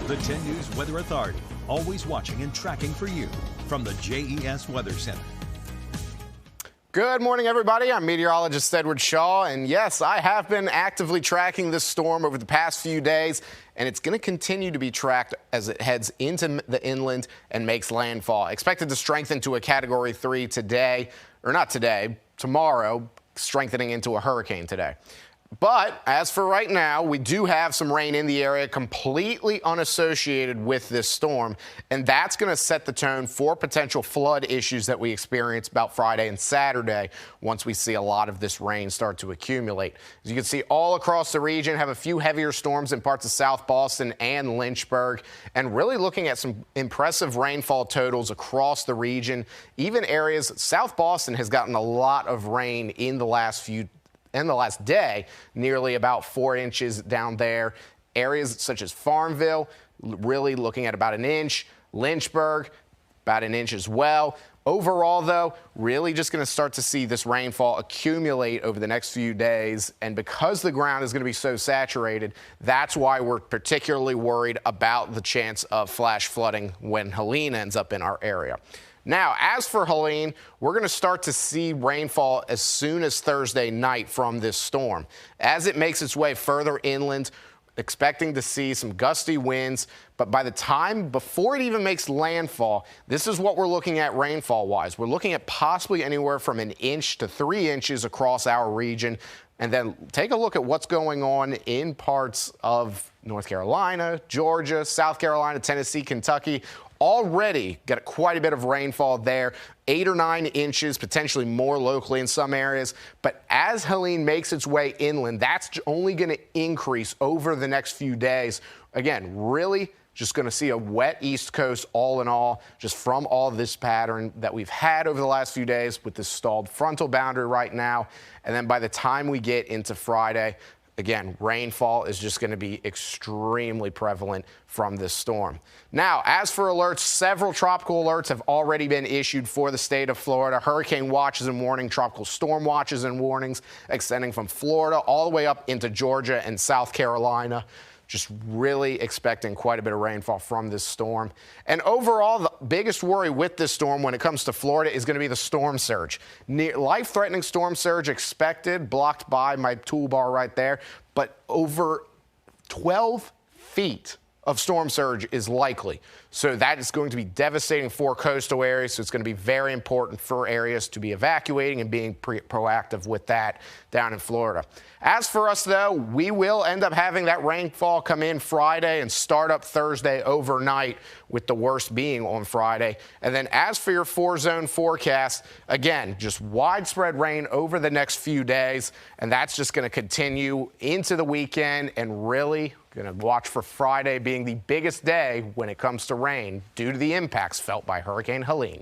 The 10 News Weather Authority, always watching and tracking for you from the JES Weather Center. Good morning, everybody. I'm meteorologist Edward Shaw, and yes, I have been actively tracking this storm over the past few days, and it's going to continue to be tracked as it heads into the inland and makes landfall. Expected to strengthen to a Category 3 today, or not today, tomorrow, strengthening into a hurricane today. But as for right now, we do have some rain in the area completely unassociated with this storm, and that's going to set the tone for potential flood issues that we experience about Friday and Saturday once we see a lot of this rain start to accumulate. As you can see, all across the region have a few heavier storms in parts of South Boston and Lynchburg, and really looking at some impressive rainfall totals across the region. Even areas, South Boston has gotten a lot of rain in the last day, nearly about 4 inches down there. Areas such as Farmville, really looking at about an inch. Lynchburg, about an inch as well. Overall, though, really just going to start to see this rainfall accumulate over the next few days. And because the ground is going to be so saturated, that's why we're particularly worried about the chance of flash flooding when Helene ends up in our area. Now, as for Helene, we're going to start to see rainfall as soon as Thursday night from this storm. As it makes its way further inland, expecting to see some gusty winds, but by the time before it even makes landfall, this is what we're looking at rainfall-wise. We're looking at possibly anywhere from an inch to 3 inches across our region. And then take a look at what's going on in parts of North Carolina, Georgia, South Carolina, Tennessee, Kentucky. Already got quite a bit of rainfall there, 8 or 9 inches, potentially more locally in some areas. But as Helene makes its way inland, that's only going to increase over the next few days. Again, really just going to see a wet East Coast all in all, just from all this pattern that we've had over the last few days with this stalled frontal boundary right now. And then by the time we get into Friday, again, rainfall is just going to be extremely prevalent from this storm. Now, as for alerts, several tropical alerts have already been issued for the state of Florida. Hurricane watches and warnings, tropical storm watches and warnings extending from Florida all the way up into Georgia and South Carolina. Just really expecting quite a bit of rainfall from this storm. And overall, the biggest worry with this storm when it comes to Florida is going to be the storm surge. Life-threatening storm surge expected, blocked by my toolbar right there, but over 12 feet of storm surge is likely. So that is going to be devastating for coastal areas. So it's going to be very important for areas to be evacuating and being proactive with that down in Florida. As for us, though, we will end up having that rainfall come in Friday and start up Thursday overnight, with the worst being on Friday. And then as for your 4-zone forecast, again, just widespread rain over the next few days. And that's just going to continue into the weekend, and really going to watch for Friday being the biggest day when it comes to rain due to the impacts felt by Hurricane Helene.